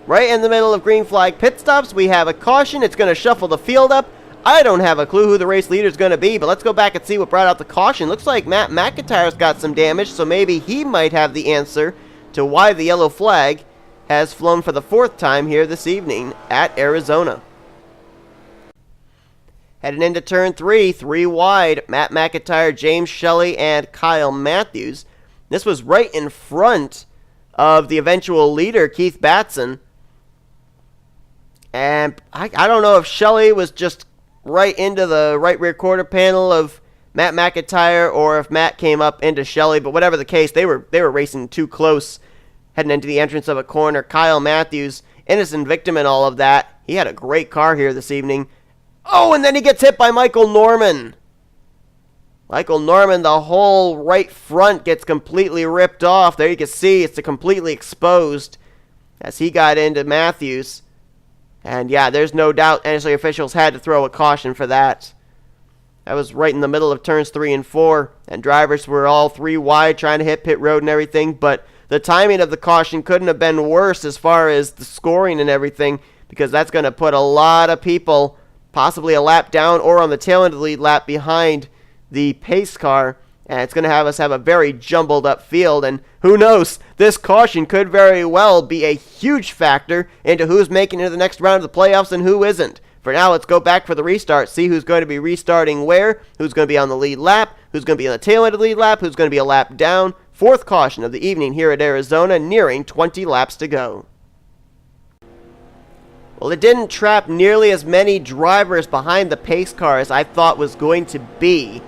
Right in the middle of green flag pit stops, we have a caution. It's going to shuffle the field up. I don't have a clue who the race leader is going to be, but let's go back and see what brought out the caution. Looks like M McIntire's got some damage, so maybe he might have the answer to why the yellow flag has flown for the 4th time here this evening at Arizona. Heading into turn 3, 3 wide, M McIntire, J Shelly, and Kyle Matthews. This was right in front of the eventual leader, Keith Batson. And I don't know if Shelly was just right into the right rear quarter panel of M McIntire, or if Matt came up into Shelly, but whatever the case, they were racing too close heading into the entrance of a corner. Kyle Matthews, innocent victim in all of that. He had a great car here this evening. Oh, and then he gets hit by Michael Norman. Michael Norman, the whole right front gets completely ripped off. There you can see it's completely exposed as he got into Matthews. And yeah, there's no doubt NSA officials had to throw a caution for that. That was right in the middle of turns 3 and 4, and drivers were all 3 wide trying to hit pit road and everything, but the timing of the caution couldn't have been worse as far as the scoring and everything, because that's going to put a lot of people possibly a lap down or on the tail end of the lead lap behind the pace car, And it's going to have us have a very jumbled up field. And who knows, this caution could very well be a huge factor into who's making it to the next round of the playoffs and who isn't. For now, let's go back for the restart, see who's going to be restarting where, who's going to be on the lead lap, who's going to be on the tail end of the lead lap, who's going to be a lap down. Fourth caution of the evening here at Arizona, nearing 20 laps to go. Well, it didn't trap nearly as many drivers behind the pace car as I thought was going to be.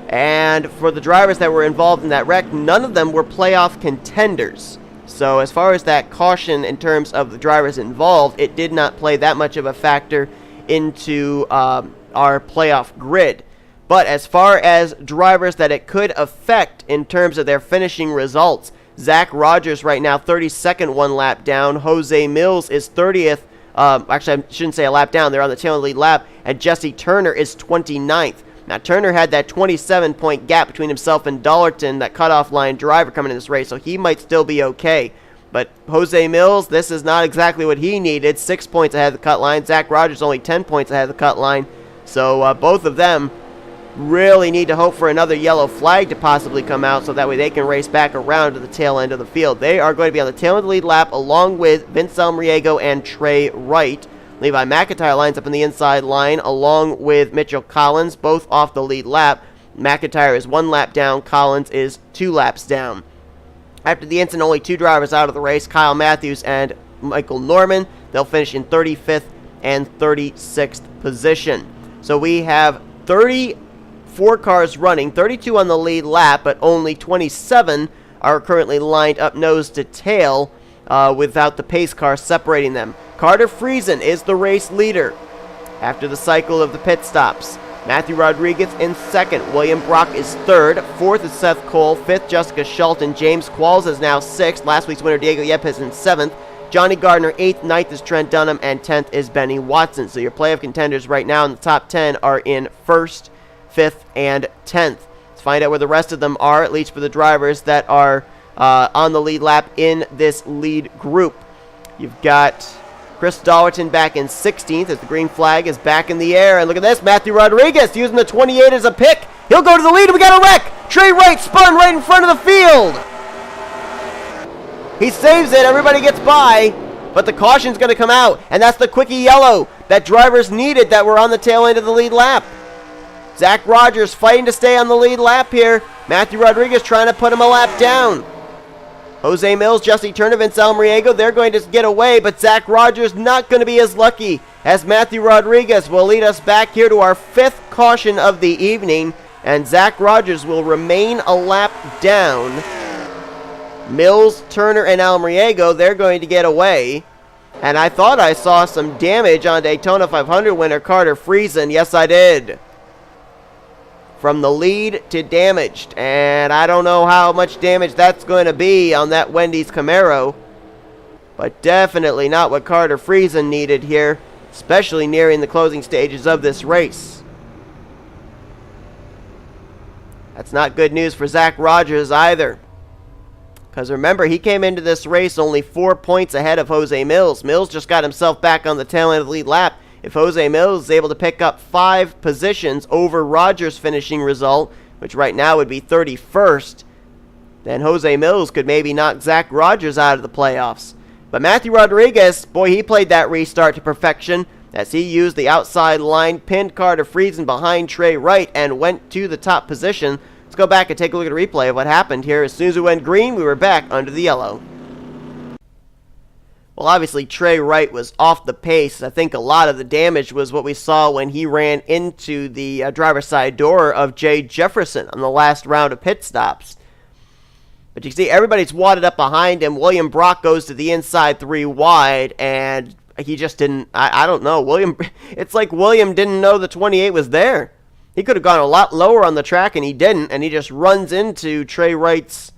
And for the drivers that were involved in that wreck, none of them were playoff contenders. So as far as that caution in terms of the drivers involved, it did not play that much of a factor into our playoff grid. But as far as drivers that it could affect in terms of their finishing results, Zach Rogers right now 32nd, 1 lap down. J Millz is 30th. Actually, I shouldn't say a lap down. They're on the tail of the lead lap. And Jesse Turner is 29th. Now, Turner had that 27-point gap between himself and Dollerton, that cutoff line driver coming in this race, so he might still be okay. But J Millz, this is not exactly what he needed. 6 points ahead of the cut line. Zach Rogers only 10 points ahead of the cut line. So both of them really need to hope for another yellow flag to possibly come out so that way they can race back around to the tail end of the field. They are going to be on the tail end of the lead lap along with V Almariego and T Wright. Levi McIntire lines up in the inside line along with Mitchell Collins, both off the lead lap. McIntire is 1 lap down. Collins is 2 laps down. After the incident, only 2 drivers out of the race, Kyle Matthews and Michael Norman. They'll finish in 35th and 36th position. So we have 34 cars running, 32 on the lead lap, but only 27 are currently lined up nose to tail without the pace car separating them. Carter Friesen is the race leader after the cycle of the pit stops. Matthew Rodriguez in 2nd. William Brock is 3rd. 4th is Seth Cole. 5th, Jessica Shelton. James Qualls is now 6th. Last week's winner, J Yepez, in 7th. J Gardner 8th. 9th is Trent Dunham. And 10th is Benny Watson. So your playoff contenders right now in the top 10 are in 1st, 5th, and 10th. Let's find out where the rest of them are, at least for the drivers that are on the lead lap in this lead group. You've got Chris Dollerton back in 16th as the green flag is back in the air. And look at this, Matthew Rodriguez using the 28 as a pick. He'll go to the lead, and we got a wreck. T Wright spun right in front of the field. He saves it, everybody gets by, but the caution's going to come out, and that's the quickie yellow that drivers needed that were on the tail end of the lead lap. Zach Rogers fighting to stay on the lead lap here. Matthew Rodriguez trying to put him a lap down. J Millz, Jesse Turner, V Almariego, they're going to get away, but Zach Rogers not going to be as lucky as Matthew Rodriguez will lead us back here to our 5th caution of the evening, and Zach Rogers will remain a lap down. Millz, Turner, and Almariego, they're going to get away. And I thought I saw some damage on Daytona 500 winner Carter Friesen. Yes, I did. From the lead to damaged, and I don't know how much damage that's going to be on that Wendy's Camaro, but definitely not what Carter Friesen needed here, especially nearing the closing stages of this race. That's not good news for Zach Rogers either, because remember, he came into this race only 4 points ahead of J Millz. Millz just got himself back on the tail end of the lead lap. If J Millz is able to pick up 5 positions over Rogers' finishing result, which right now would be 31st, then J Millz could maybe knock Zach Rogers out of the playoffs. But Matthew Rodriguez, boy, he played that restart to perfection as he used the outside line, pinned Carter Friesen behind T Wright, and went to the top position. Let's go back and take a look at a replay of what happened here. As soon as we went green, we were back under the yellow. Well, obviously, T Wright was off the pace. I think a lot of the damage was what we saw when he ran into the driver's side door of J Jefferson on the last round of pit stops. But you can see everybody's wadded up behind him. William Brock goes to the inside 3 wide, and he just didn't, I don't know. It's like William didn't know the 28 was there. He could have gone a lot lower on the track, and he didn't, and he just runs into T Wright's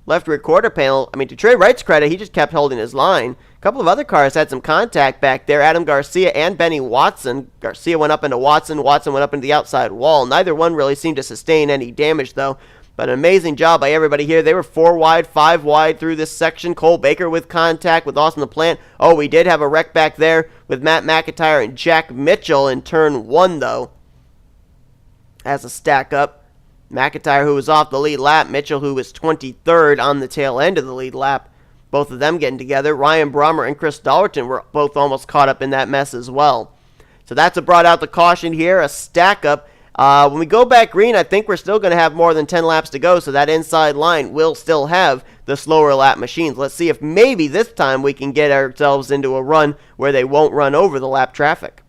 left rear quarter panel. I mean, to T Wright's credit, he just kept holding his line. A couple of other cars had some contact back there. Adam Garcia and Benny Watson. Garcia went up into Watson. Watson went up into the outside wall. Neither one really seemed to sustain any damage, though. But an amazing job by everybody here. They were 4 wide, 5 wide through this section. Cole Baker with contact with Austin LaPlante. Oh, we did have a wreck back there with Matt McIntire and Jack Mitchell in turn 1, though, as a stack up. McIntire, who was off the lead lap. Mitchell, who was 23rd on the tail end of the lead lap. Both of them getting together. R Brommer and C Dollerton were both almost caught up in that mess as well. So that's what brought out the caution here, a stack up. When we go back green, I think we're still going to have more than 10 laps to go, so that inside line will still have the slower lap machines. Let's see if maybe this time we can get ourselves into a run where they won't run over the lap traffic.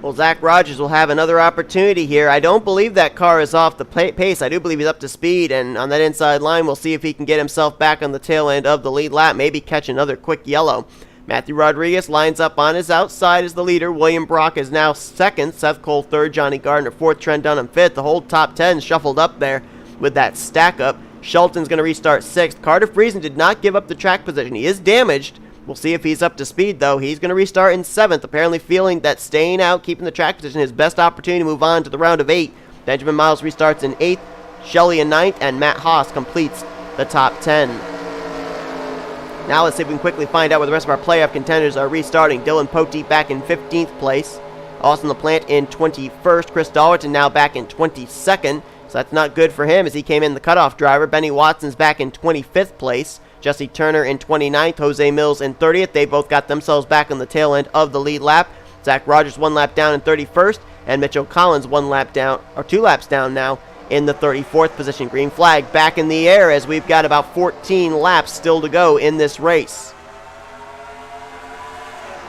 Well, Zach Rogers will have another opportunity here. I don't believe that car is off the pace. I do believe he's up to speed, and on that inside line, we'll see if he can get himself back on the tail end of the lead lap, maybe catch another quick yellow. Matthew Rodriguez lines up on his outside as the leader. William Brock is now second. Seth Cole third. Johnny Gardner fourth. Trent Dunham fifth. The whole top 10 shuffled up there with that stack up. Shelton's going to restart sixth. Carter Friesen did not give up the track position. He is damaged. We'll see if he's up to speed, though. He's going to restart in seventh, apparently feeling that staying out, keeping the track position, his best opportunity to move on to the round of 8. Benjamin Miles restarts in 8th. Shelly in 9th. And Matt Haas completes the top 10. Now let's see if we can quickly find out where the rest of our playoff contenders are restarting. Dylan Poteet back in 15th place. Austin LaPlante in 21st. Chris Dollerton now back in 22nd. So that's not good for him as he came in the cutoff driver. Benny Watson's back in 25th place. Jesse Turner in 29th. Jose Millz in 30th. They both got themselves back on the tail end of the lead lap. Zach Rogers 1 lap down in 31st. And Mitchell Collins 1 lap down, or 2 laps down now, in the 34th position. Green flag back in the air as we've got about 14 laps still to go in this race.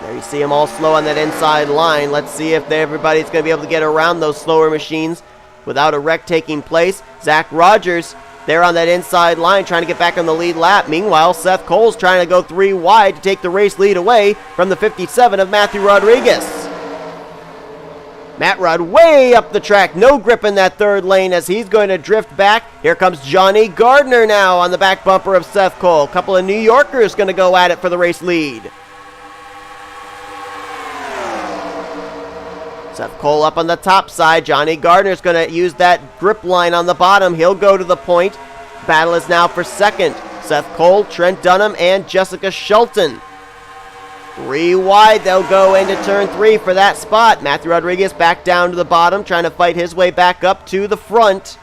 There you see them all slow on that inside line. Let's see if everybody's going to be able to get around those slower machines without a wreck taking place. Zach Rogers there on that inside line trying to get back on the lead lap. Meanwhile, Seth Cole's trying to go 3 wide to take the race lead away from the 57 of Matthew Rodriguez. Matt Rod way up the track, no grip in that third lane as he's going to drift back. Here comes Johnny Gardner now on the back bumper of Seth Cole. A couple of New Yorkers going to go at it for the race lead. Seth Cole up on the top side. Johnny Gardner's going to use that grip line on the bottom. He'll go to the point. Battle is now for second. Seth Cole, Trent Dunham, and Jessica Shelton. 3 wide, they'll go into turn 3 for that spot. Matthew Rodriguez back down to the bottom, trying to fight his way back up to the front.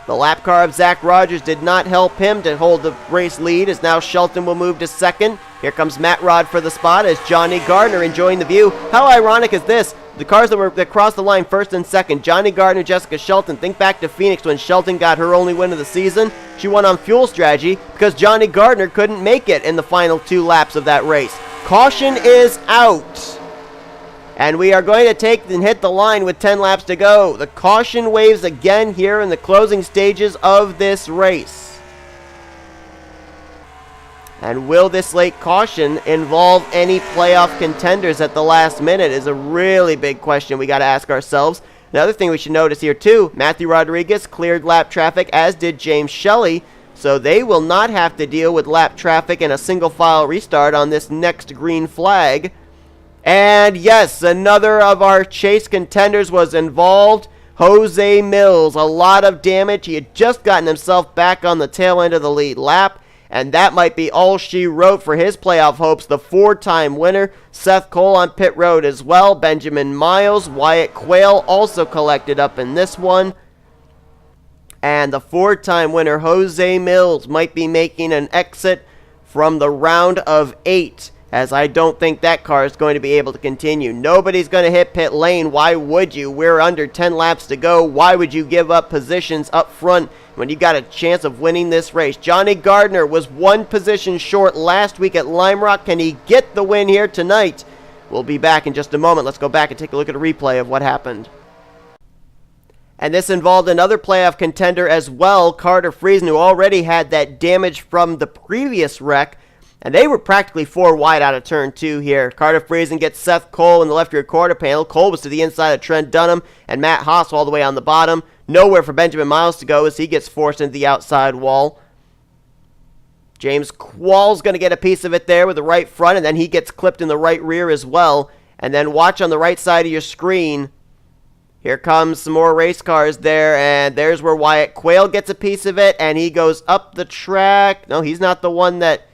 The lap car of Zach Rogers did not help him to hold the race lead, as now Shelton will move to second. Here comes Matt Rod for the spot as Johnny Gardner enjoying the view. How ironic is this? The cars that crossed the line first and second, Johnny Gardner, Jessica Shelton. Think back to Phoenix when Shelton got her only win of the season. She won on fuel strategy because Johnny Gardner couldn't make it in the final 2 laps of that race. Caution is out. And we are going to take and hit the line with 10 laps to go. The caution waves again here in the closing stages of this race. And will this late caution involve any playoff contenders at the last minute is a really big question we got to ask ourselves. Another thing we should notice here too, Matthew Rodriguez cleared lap traffic, as did J Shelly. So they will not have to deal with lap traffic and a single file restart on this next green flag. And yes, another of our chase contenders was involved. Jose Millz, a lot of damage. He had just gotten himself back on the tail end of the lead lap. And that might be all she wrote for his playoff hopes. The 4-time winner, Seth Cole on pit road as well. Benjamin Miles, Wyatt Quail also collected up in this one. And the 4-time winner, Jose Millz, might be making an exit from the round of 8, as I don't think that car is going to be able to continue. Nobody's going to hit pit lane. Why would you? We're under 10 laps to go. Why would you give up positions up front when you got a chance of winning this race? Johnny Gardner was 1 position short last week at Lime Rock. Can he get the win here tonight? We'll be back in just a moment. Let's go back and take a look at a replay of what happened. And this involved another playoff contender as well, Carter Friesen, who already had that damage from the previous wreck. And they were practically 4 wide out of turn 2 here. Carter Friesen gets Seth Cole in the left rear quarter panel. Cole was to the inside of Trent Dunham and Matt Haas all the way on the bottom. Nowhere for Benjamin Miles to go as he gets forced into the outside wall. James Qualls going to get a piece of it there with the right front, and then he gets clipped in the right rear as well. And then watch on the right side of your screen. Here comes some more race cars there, and there's where Wyatt Quail gets a piece of it, and he goes up the track. No, he's not the one that...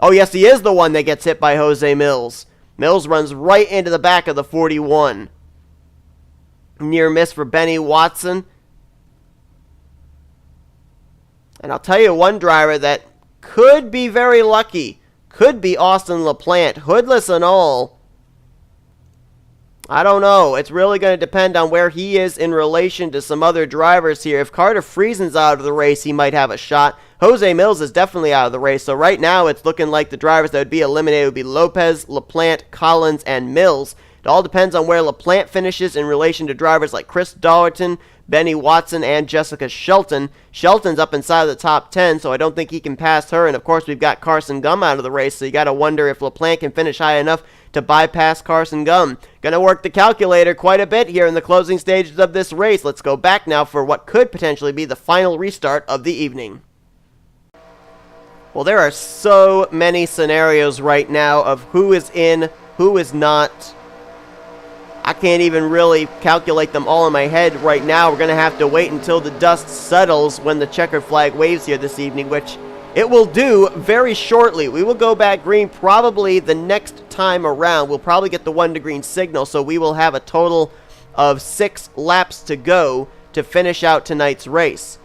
Oh, yes, he is the one that gets hit by Jose Millz. Millz runs right into the back of the 41. Near miss for Benny Watson. And I'll tell you one driver that could be very lucky. Could be Austin LaPlante. Hoodless and all. I don't know. It's really going to depend on where he is in relation to some other drivers here. If Carter Friesen's out of the race, he might have a shot. J Millz is definitely out of the race. So right now, it's looking like the drivers that would be eliminated would be Lopez, LaPlante, Collins, and Millz. It all depends on where LaPlante finishes in relation to drivers like C Dollerton, Benny Watson, and J Shelton. Shelton's up inside of the top 10, so I don't think he can pass her. And of course, we've got Carson Gum out of the race, so you got to wonder if LaPlante can finish high enough to bypass Carson Gum. Gonna work the calculator quite a bit here in the closing stages of this race. Let's go back now for what could potentially be the final restart of the evening. Well, there are so many scenarios right now of who is in, who is not. I can't even really calculate them all in my head right now. We're going to have to wait until the dust settles when the checkered flag waves here this evening, which it will do very shortly. We will go back green probably the next time around. We'll probably get the 1 to green signal, so we will have a total of 6 laps to go to finish out tonight's race.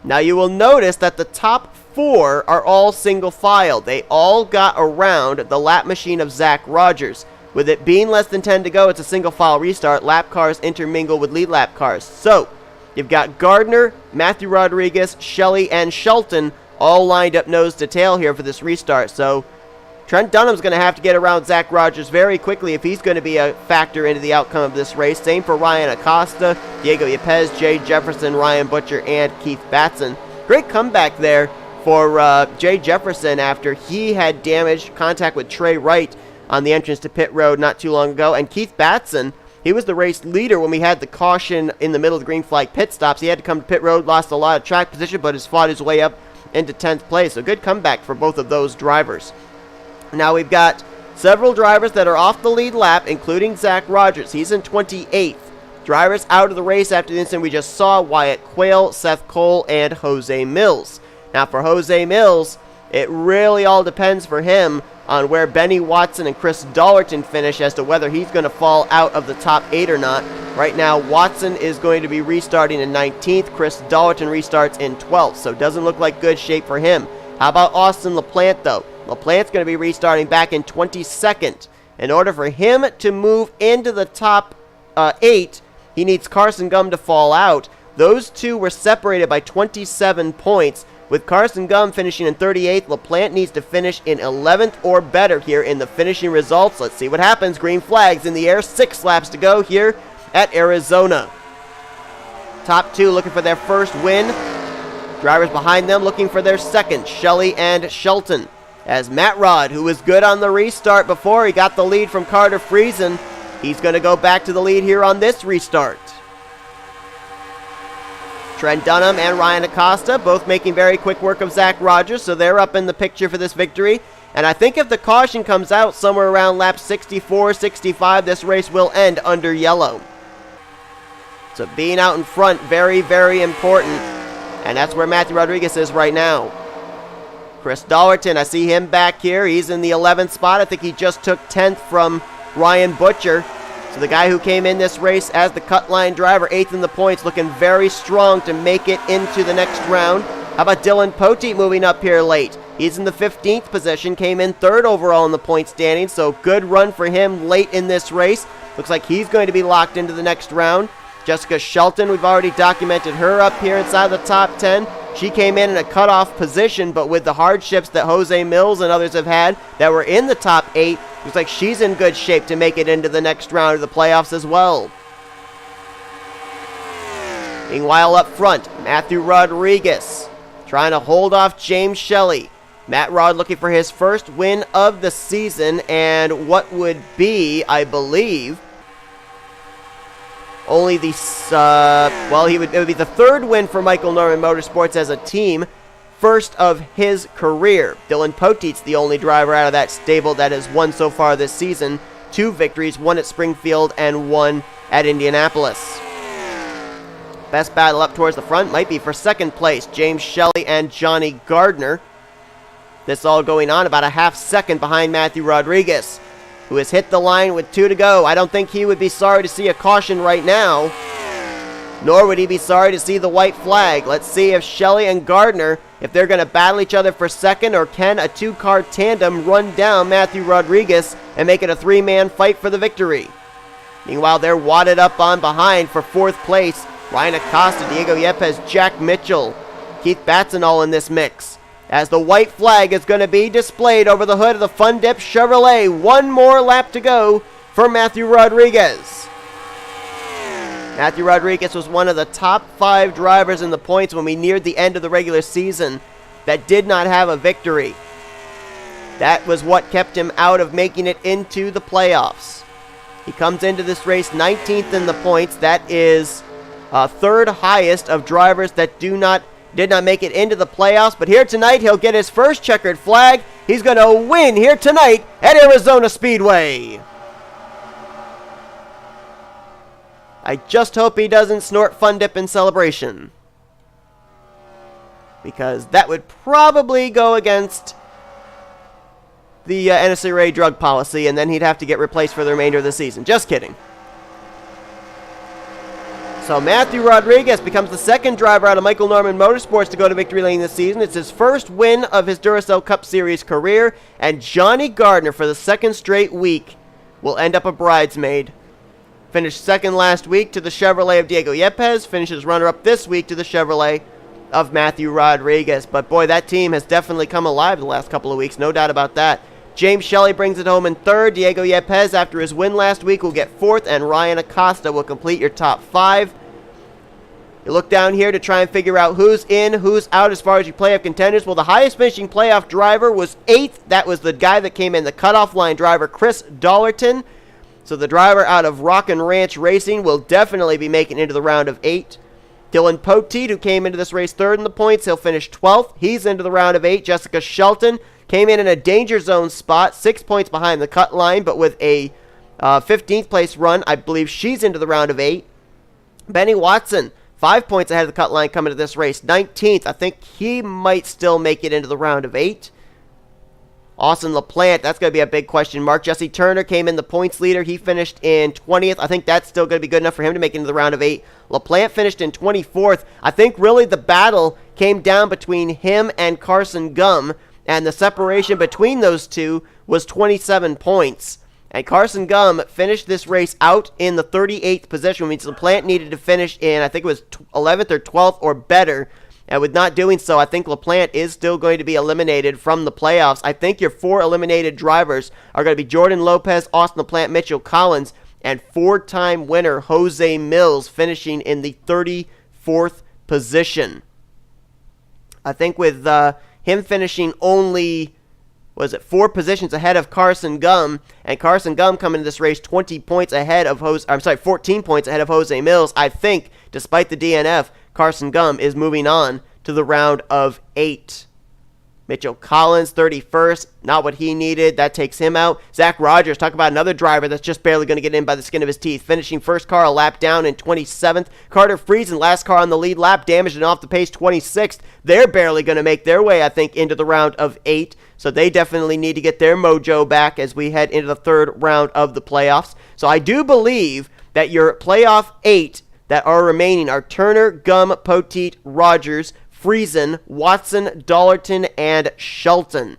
Now you will notice that the top 4 are all single file. They all got around the lap machine of Zach Rogers. With it being less than 10 to go, it's a single file restart. Lap cars intermingle with lead lap cars. So, you've got Gardner, Matthew Rodriguez, Shelly, and Shelton all lined up nose to tail here for this restart. So, Trent Dunham's going to have to get around Zach Rogers very quickly if he's going to be a factor into the outcome of this race. Same for Ryan Acosta, Diego Yepez, J Jefferson, Ryan Butcher, and Keith Batson. Great comeback there for J Jefferson after he had damaged contact with T Wright on the entrance to pit road not too long ago. And Keith Batson, he was the race leader when we had the caution in the middle of the green flag pit stops. He had to come to pit road, lost a lot of track position, but has fought his way up into 10th place. So good comeback for both of those drivers. Now we've got several drivers that are off the lead lap, including Zach Rogers. He's in 28th. Drivers out of the race after the incident we just saw: Wyatt Quail, Seth Cole, and J Millz. Now for J Millz, it really all depends for him on where Benny Watson and C Dollerton finish as to whether he's going to fall out of the top 8 or not. Right now, Watson is going to be restarting in 19th. C Dollerton restarts in 12th, so doesn't look like good shape for him. How about Austin LaPlante, though? LaPlante's going to be restarting back in 22nd. In order for him to move into the top 8, he needs Carson Gum to fall out. Those two were separated by 27 points. With Carson Gum finishing in 38th, LaPlante needs to finish in 11th or better here in the finishing results. Let's see what happens. Green flags in the air. 6 laps to go here at Arizona. Top 2 looking for their first win. Drivers behind them looking for their second, Shelly and Shelton. As Matt Rod, who was good on the restart before he got the lead from Carter Friesen, he's going to go back to the lead here on this restart. Trent Dunham and Ryan Acosta both making very quick work of Zach Rogers, so they're up in the picture for this victory. And I think if the caution comes out somewhere around lap 64, 65, this race will end under yellow. So being out in front, very, very important. And that's where Matthew Rodriguez is right now. C Dollerton, I see him back here. He's in the 11th spot. I think he just took 10th from Ryan Butcher. So the guy who came in this race as the cut line driver, 8th in the points, looking very strong to make it into the next round. How about Dylan Poteet moving up here late? He's in the 15th position, came in 3rd overall in the point standing, so good run for him late in this race. Looks like he's going to be locked into the next round. J Shelton, we've already documented her up here inside the top 10. She came in a cutoff position, but with the hardships that J Millz and others have had that were in the top 8, looks like she's in good shape to make it into the next round of the playoffs as well. Meanwhile, up front, Matthew Rodriguez trying to hold off J Shelly. Matt Rod looking for his first win of the season, and what would be, I believe, only the, it would be the 3rd win for Michael Norman Motorsports as a team, first of his career. Dylan Poteet's the only driver out of that stable that has won so far this season. 2 victories, 1 at Springfield and 1 at Indianapolis. Best battle up towards the front might be for 2nd place, James Shelly and Johnny Gardner. This all going on about a half second behind Matthew Rodriguez, who has hit the line with 2 to go. I don't think he would be sorry to see a caution right now. Nor would he be sorry to see the white flag. Let's see if Shelly and Gardner, if they're going to battle each other for second, or can a two-car tandem run down Matthew Rodriguez and make it a three-man fight for the victory. Meanwhile, they're wadded up on behind for fourth place. Ryan Acosta, Diego Yepez, Jack Mitchell, Keith Batson all in this mix. As the white flag is going to be displayed over the hood of the Fun Dip Chevrolet. One more lap to go for Matthew Rodriguez. Matthew Rodriguez was one of the top 5 drivers in the points when we neared the end of the regular season that did not have a victory. That was what kept him out of making it into the playoffs. He comes into this race 19th in the points. That is third highest of drivers that did not make it into the playoffs. But here tonight, he'll get his first checkered flag. He's going to win here tonight at Arizona Speedway. I just hope he doesn't snort Fun Dip in celebration, because that would probably go against the NNSCRA drug policy, and then he'd have to get replaced for the remainder of the season. Just kidding. So Matthew Rodriguez becomes the second driver out of Michael Norman Motorsports to go to victory lane this season. It's his first win of his Duracell Cup Series career, and Johnny Gardner, for the second straight week, will end up a bridesmaid. Finished second last week to the Chevrolet of Diego Yepez. Finishes runner-up this week to the Chevrolet of Matthew Rodriguez. But boy, that team has definitely come alive the last couple of weeks. No doubt about that. James Shelly brings it home in third. Diego Yepez, after his win last week, will get fourth. And Ryan Acosta will complete your top 5. You look down here to try and figure out who's in, who's out as far as your playoff contenders. Well, the highest finishing playoff driver was 8th. That was the guy that came in, the cutoff line driver, C Dollerton. So the driver out of Rockin' Ranch Racing will definitely be making it into the round of 8. Dylan Poteet, who came into this race third in the points, he'll finish 12th. He's into the round of 8. J Shelton came in a danger zone spot, 6 points behind the cut line, but with a 15th place run, I believe she's into the round of 8. Benny Watson, 5 points ahead of the cut line coming to this race, 19th. I think he might still make it into the round of 8. Austin LaPlante, that's going to be a big question mark. Jesse Turner came in the points leader. He finished in 20th. I think that's still going to be good enough for him to make it into the round of 8. LaPlante finished in 24th. I think really the battle came down between him and Carson Gum, and the separation between those two was 27 points. And Carson Gum finished this race out in the 38th position, which means LaPlante needed to finish in, I think it was 11th or 12th or better. And with not doing so, I think LaPlante is still going to be eliminated from the playoffs. I think your 4 eliminated drivers are going to be Jordan Lopez, Austin LaPlante, Mitchell Collins, and 4-time winner J Millz finishing in the 34th position. I think with him finishing only, 4 positions ahead of Carson Gum, and Carson Gum coming into this race 14 points ahead of J Millz, I think, despite the DNF, Carson Gum is moving on to the round of 8. Mitchell Collins, 31st. Not what he needed. That takes him out. Zach Rogers, talk about another driver that's just barely going to get in by the skin of his teeth. Finishing first car a lap down in 27th. Carter Friesen, last car on the lead lap, damaged and off the pace, 26th. They're barely going to make their way, I think, into the round of 8. So they definitely need to get their mojo back as we head into the third round of the playoffs. So I do believe that your playoff 8 that are remaining are Turner, Gum, Poteet, Rogers, Friesen, Watson, Dollerton, and Shelton.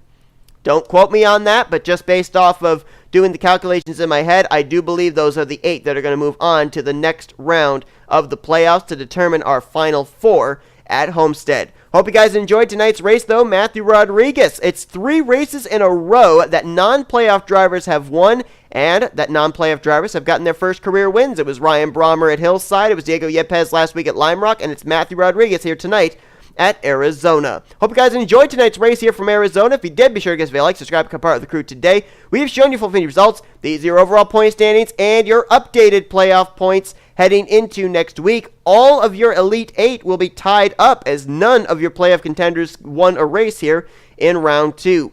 Don't quote me on that, but just based off of doing the calculations in my head, I do believe those are the 8 that are going to move on to the next round of the playoffs to determine our final 4 at Homestead. Hope you guys enjoyed tonight's race, though. Matthew Rodriguez. It's 3 races in a row that non-playoff drivers have won, and that non-playoff drivers have gotten their first career wins. It was Ryan Brommer at Hillside, it was Diego Yepez last week at Lime Rock, and it's Matthew Rodriguez here tonight at Arizona. Hope you guys enjoyed tonight's race here from Arizona. If you did, be sure to give us a like, subscribe, become part of the crew today. We have shown you full finished results. These are your overall point standings and your updated playoff points heading into next week. All of your Elite 8 will be tied up as none of your playoff contenders won a race here in round 2.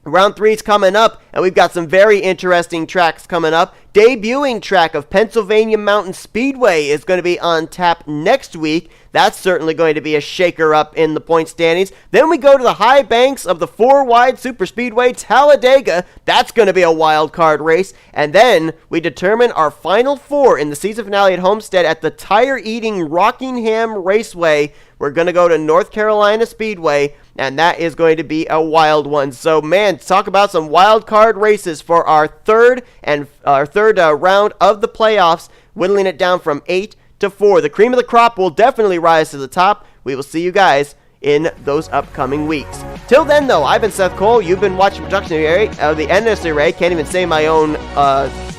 Round 3 is coming up, and we've got some very interesting tracks coming up. Debuting track of Pennsylvania Mountain Speedway is going to be on tap next week. That's certainly going to be a shaker up in the point standings. Then we go to the high banks of the 4-wide Superspeedway Talladega. That's going to be a wild card race. And then we determine our final 4 in the season finale at Homestead at the tire-eating Rockingham Raceway. We're going to go to North Carolina Speedway, and that is going to be a wild one. So, man, talk about some wild card races for our third round of the playoffs, whittling it down from 8 to 4. The cream of the crop will definitely rise to the top. We will see you guys in those upcoming weeks. Till then, though, I've been Seth Cole. You've been watching production of the NNSCRA. Can't even say my own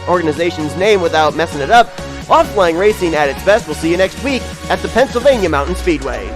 organization's name without messing it up. Offline racing at its best. We'll see you next week at the Pennsylvania Mountain Speedway.